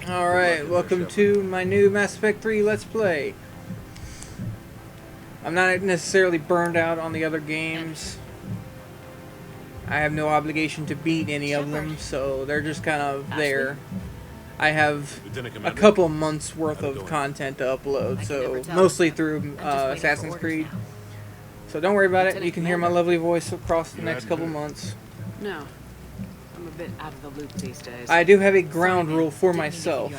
Alright, welcome to my new Mass Effect 3 Let's Play. I'm not necessarily burned out on the other games. I have no obligation to beat any of them, so they're just kind of there. I have a couple months worth of content to upload, so mostly through Assassin's Creed. So don't worry about it, you can hear my lovely voice across the next couple months. No. I'm a bit out of the loop these days. I do have a ground rule for myself.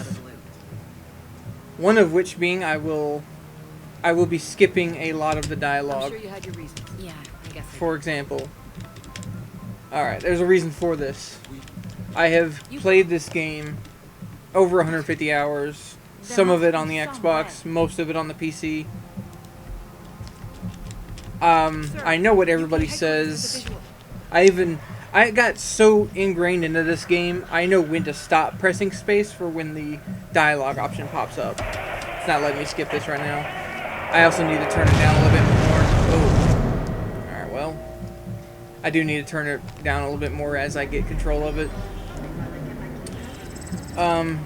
One of which being I will be skipping a lot of the dialogue. I'm sure you had your reasons. Yeah, I guess. For example. Alright, there's a reason for this. I have played this game over 150 hours. Some of it on the Xbox, most of it on the PC. I know what everybody says. I got so ingrained into this game, I know when to stop pressing space for when the dialogue option pops up. It's not letting me skip this right now. I also need to turn it down a little bit more. Oh. Alright, well. I do need to turn it down a little bit more as I get control of it.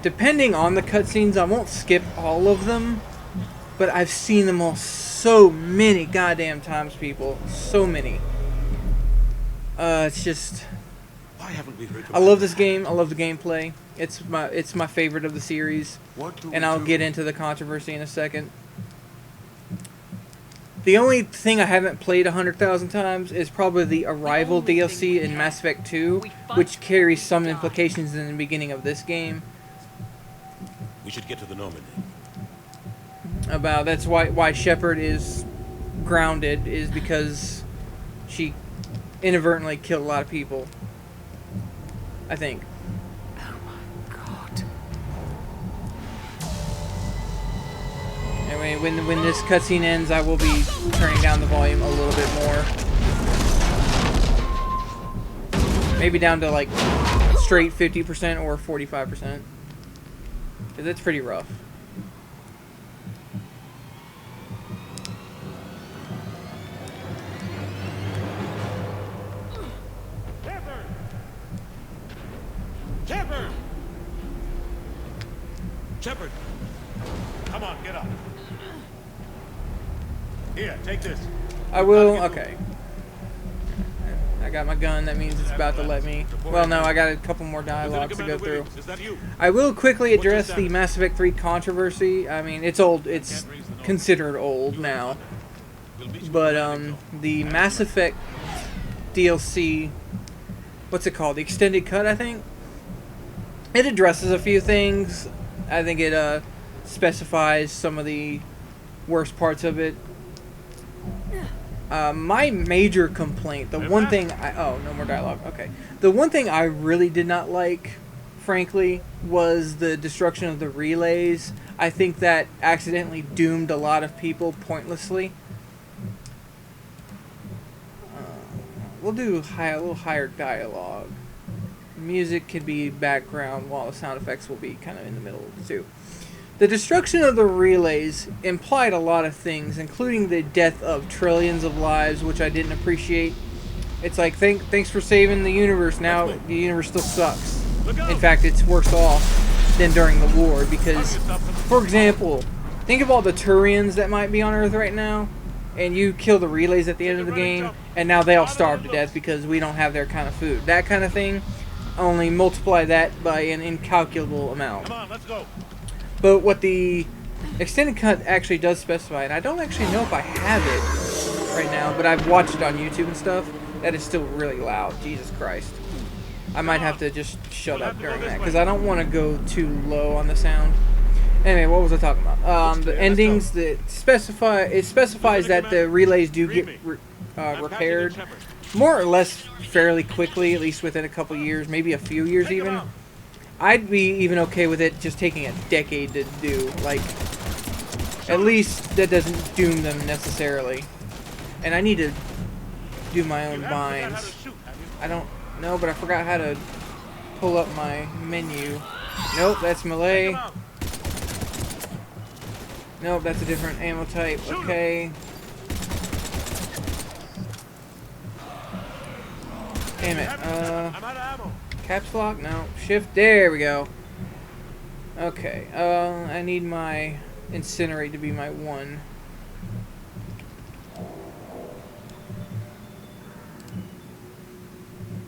Depending on the cutscenes, I won't skip all of them. But I've seen them all so many goddamn times, people. So many. It's just... Why haven't we heard I love this game. I love the gameplay. It's my favorite of the series. And I'll get into the controversy in a second. The only thing I haven't played 100,000 times is probably the Arrival DLC in Mass Effect 2, which carries some implications in the beginning of this game. We should get to the Normandy. That's why Shepard is grounded, is because she inadvertently killed a lot of people. I think. Oh my god. Anyway, when this cutscene ends, I will be turning down the volume a little bit more. Maybe down to like straight 50% or 45%. Because it's pretty rough. Shepard! Come on, get up. Here, take this. I will, okay. I got my gun, that means it's about to let me. Well, no, I got a couple more dialogues to go through. I will quickly address the Mass Effect 3 controversy. I mean, it's old, it's considered old now. But, the Mass Effect DLC, what's it called? The Extended Cut, I think? It addresses a few things. I think it specifies some of the worst parts of it. My major complaint, the one thing oh, no more dialogue, okay. The one thing I really did not like, frankly, was the destruction of the relays. I think that accidentally doomed a lot of people pointlessly. We'll do a little higher dialogue. Music can be background while the sound effects will be kind of in the middle too. The destruction of the relays implied a lot of things, including the death of trillions of lives, which I didn't appreciate. It's like, thanks for saving the universe. Now the universe still sucks. In fact, it's worse off than during the war because, for example, think of all the Turians that might be on Earth right now, and you kill the relays at the end of the game, and now they all starve to death because we don't have their kind of food. That kind of thing. Only multiply that by an incalculable amount. Come on, let's go. But what the Extended Cut actually does specify, and I don't actually know if I have it right now, but I've watched it on YouTube and stuff, that is still really loud. Jesus Christ. I might have to just shut up during that, because I don't want to go too low on the sound. Anyway, what was I talking about? The endings that specifies that the relays do get repaired. More or less fairly quickly, at least within a couple years, maybe a few years even. I'd be even okay with it just taking a decade to do. Like, at least that doesn't doom them necessarily. And I need to do my own binds. I don't know, but I forgot how to pull up my menu. Nope, that's melee. Nope, that's a different ammo type. Okay. Damn it. Caps lock? No. Shift. There we go. Okay, I need my incinerate to be my 1.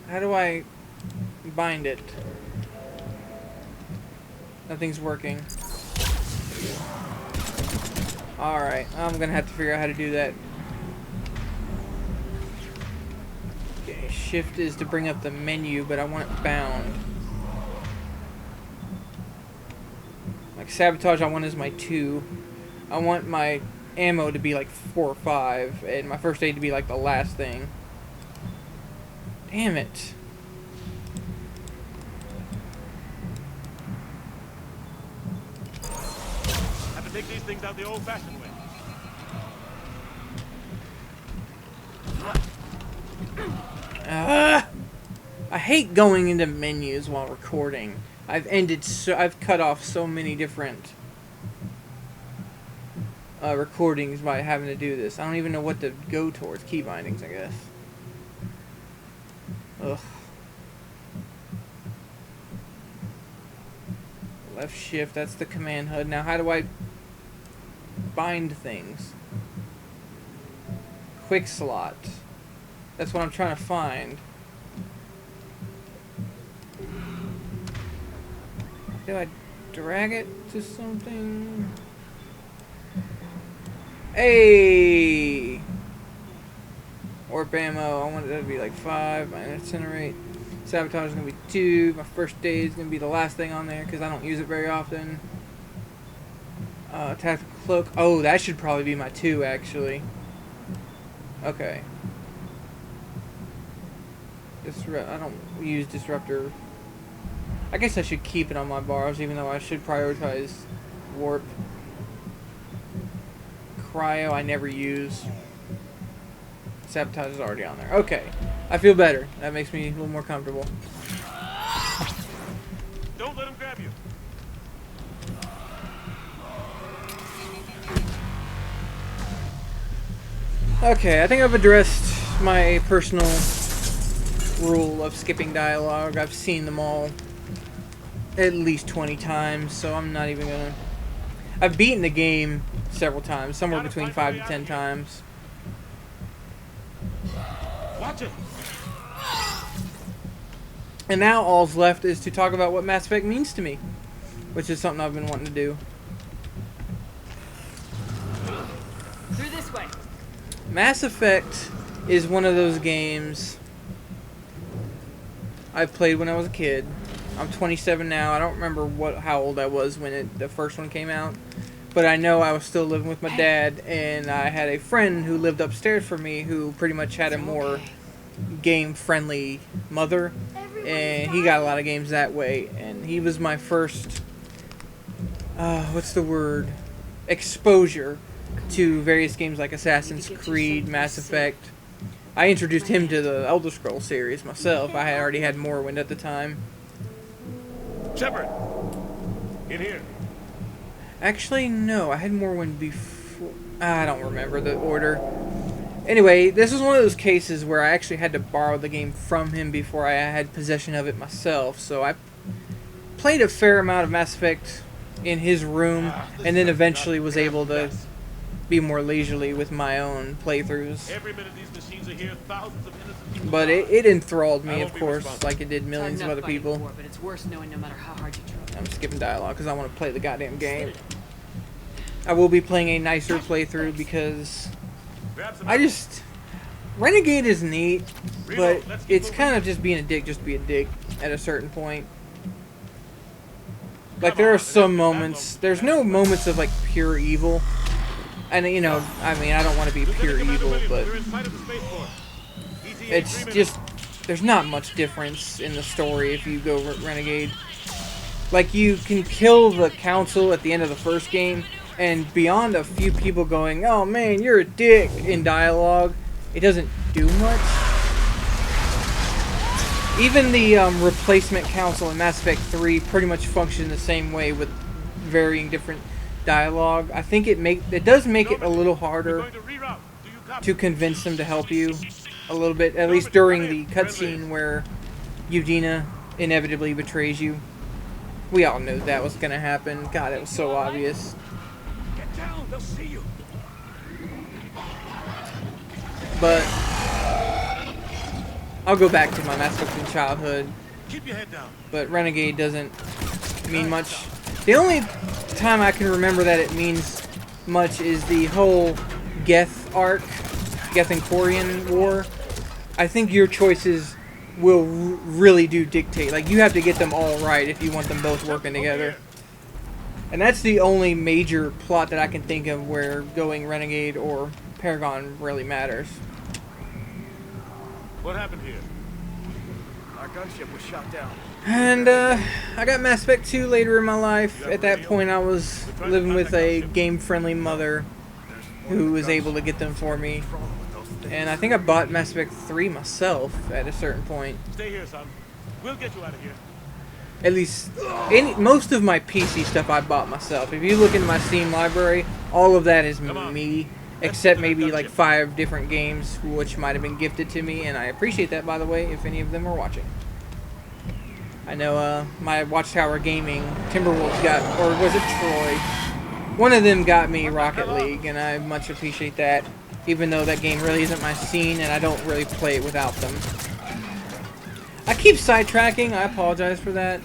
How do I bind it? Nothing's working. Alright, I'm gonna have to figure out how to do that. Okay, shift is to bring up the menu, but I want it bound. Like sabotage, I want as my 2. I want my ammo to be like 4 or 5, and my first aid to be like the last thing. Damn it. Have to take these things out the old-fashioned way. I hate going into menus while recording. I've cut off so many different recordings by having to do this. I don't even know what to go towards. Key bindings, I guess. Ugh. Left shift, that's the command HUD. Now how do I bind things? Quick slot. That's what I'm trying to find. Do I drag it to something? Hey! Warp ammo, I want it to be like 5. My incinerate. Sabotage is going to be 2. My first aid is going to be the last thing on there because I don't use it very often. Tactical cloak. Oh, that should probably be my 2 actually. Okay. I don't use disruptor. I guess I should keep it on my bars, even though I should prioritize warp. Cryo, I never use. Sabotage is already on there. Okay. I feel better. That makes me a little more comfortable. Don't let him grab you. Okay, I think I've addressed my personal rule of skipping dialogue. I've seen them all at least 20 times, so I'm not even gonna... I've beaten the game several times, somewhere between 5 to 10 times. Watch it. And now all's left is to talk about what Mass Effect means to me, which is something I've been wanting to do. Through this way. Mass Effect is one of those games I've played when I was a kid. I'm 27 now. I don't remember how old I was when the first one came out, but I know I was still living with my dad, and I had a friend who lived upstairs from me who pretty much had a more game-friendly mother, and he got a lot of games that way, and he was my first, what's the word, exposure to various games like Assassin's Creed, Mass Effect. I introduced him to the Elder Scrolls series myself. I had already had Morrowind at the time. Shepard, in here. Actually, no, I had Morrowind before. I don't remember the order. Anyway, this is one of those cases where I actually had to borrow the game from him before I had possession of it myself. So I played a fair amount of Mass Effect in his room, and then eventually was able to be more leisurely with my own playthroughs. Every minute these machines are here, thousands of innocent people. But it enthralled me, I of won't be course, responsible. like it did millions of other people. War, but it's worse knowing no matter how hard you try. I'm skipping dialogue because I want to play the goddamn game. I will be playing a nicer playthrough because Grab some I just... Renegade is neat, but Reload. Let's keep it's moving. kind of just being a dick just to be a dick at a certain point. Like, there are some moments... There's no moments of, like, pure evil. And, you know, I mean, I don't want to be pure evil, but We're in sight of the spaceport. ETA it's 3 minutes. just... There's not much difference in the story if you go Renegade. Like, you can kill the council at the end of the first game, and beyond a few people going, "Oh man, you're a dick," in dialogue, it doesn't do much. Even the replacement council in Mass Effect 3 pretty much function the same way with varying different dialogue. I think it does make it a little We're harder going to reroute. Do you copy? to convince them to help you a little bit, at least during the cutscene where Udina inevitably betrays you. We all knew that was gonna happen. God, it was so obvious. Get down, they'll see you. But I'll go back to my Mass Effect from childhood. Keep your head down. But Renegade doesn't mean much. The only time I can remember that it means much is the whole Geth arc, Geth and Quarian war. I think your choices will really do dictate. Like, you have to get them all right if you want them both working together. And that's the only major plot that I can think of where going Renegade or Paragon really matters. What happened here? Our gunship was shot down. And I got Mass Effect 2 later in my life. At that point I was living with a game-friendly mother who was able to get them for me. And I think I bought Mass Effect 3 myself at a certain point. Stay here, son. We'll get you out of here. At least, most of my PC stuff I bought myself. If you look into my Steam library, all of that is me. Except maybe like 5 different games, which might have been gifted to me. And I appreciate that, by the way, if any of them are watching. I know my Watchtower Gaming, Timberwolves got, or was it Troy? One of them got me Rocket League, and I much appreciate that. Even though that game really isn't my scene, and I don't really play it without them. I keep sidetracking, I apologize for that.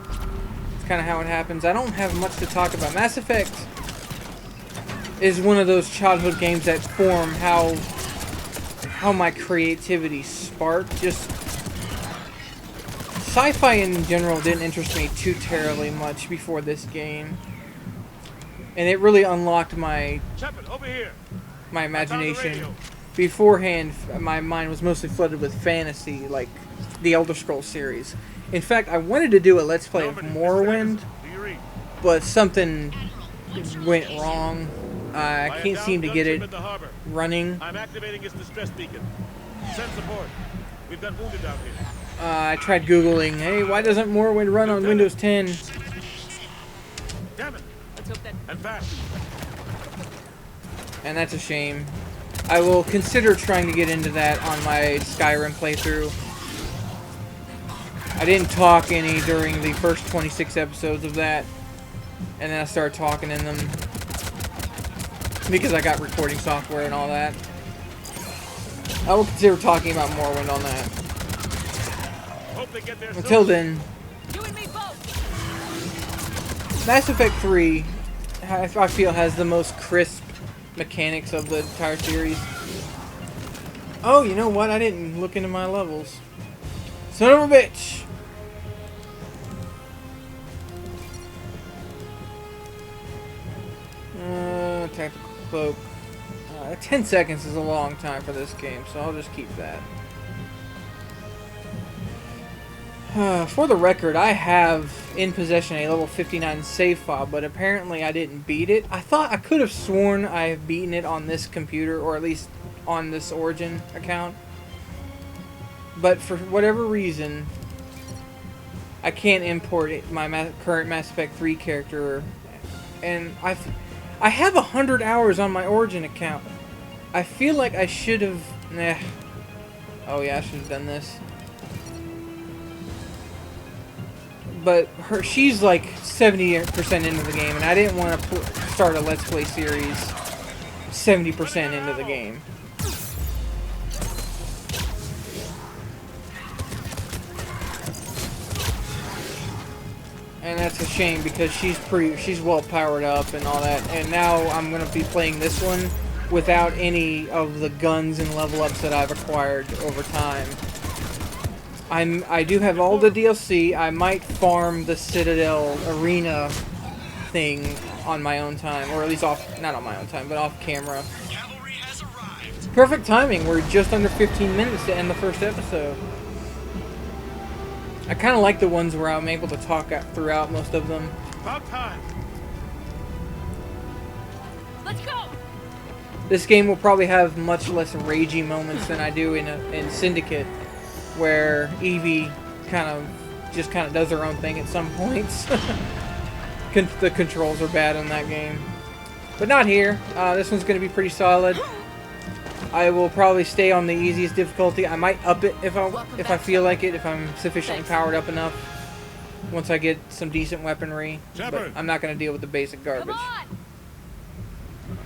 It's kind of how it happens. I don't have much to talk about. Mass Effect is one of those childhood games that form how my creativity sparked. Just sci-fi in general didn't interest me too terribly much before this game. And it really unlocked my Shepard, over here. my I found the imagination. radio. Beforehand, my mind was mostly flooded with fantasy, like the Elder Scrolls series. In fact, I wanted to do a Let's Play of Norman, Morrowind, do you read? but something went wrong. I am can't down seem to get gunship it in the harbor. running. I'm activating its distress beacon. Send support. We've got wounded down here. I tried Googling, hey, why doesn't Morrowind run on Windows 10? Damn it. Let's hope that And fast. And that's a shame. I will consider trying to get into that on my Skyrim playthrough. I didn't talk any during the first 26 episodes of that. And then I started talking in them. Because I got recording software and all that. I will consider talking about Morrowind on that. Hope they get there Until soon. then, you and me both. Mass Effect 3, I feel, has the most crisp mechanics of the entire series. Oh, you know what? I didn't look into my levels. Son of a bitch! Tactical cloak. 10 seconds is a long time for this game, so I'll just keep that. For the record, I have in possession a level 59 save file, but apparently I didn't beat it. I could have sworn I have beaten it on this computer, or at least on this Origin account. But for whatever reason, I can't import it, my current Mass Effect 3 character. And I have 100 hours on my Origin account. I feel like I should have... Oh yeah, I should have done this. But she's like 70% into the game, and I didn't want to start a Let's Play series 70% into the game. And that's a shame because she's well powered up and all that. And now I'm gonna be playing this one without any of the guns and level ups that I've acquired over time. I do have all the DLC. I might farm the Citadel arena thing on my own time, or at least not on my own time, but off camera. Cavalry has arrived. Perfect timing. We're just under 15 minutes to end the first episode. I kind of like the ones where I'm able to talk throughout most of them. About time. Let's go. This game will probably have much less ragey moments than I do in Syndicate, where Evie kind of does her own thing at some points. The controls are bad in that game, but not here. This one's going to be pretty solid. I will probably stay on the easiest difficulty. I might up it if I feel like it, if I'm sufficiently powered up enough. once I get some decent weaponry. But Shepard. I'm not going to deal with the basic Come garbage. on!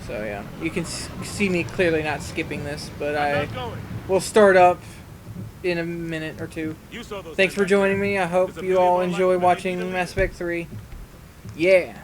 So yeah, you can see me clearly not skipping this, but I'm I not going. will start up in a minute or two. You saw those Thanks men for back joining there. me. I There's hope a you million all more enjoy life than they need watching to live. Mass Effect 3. Yeah.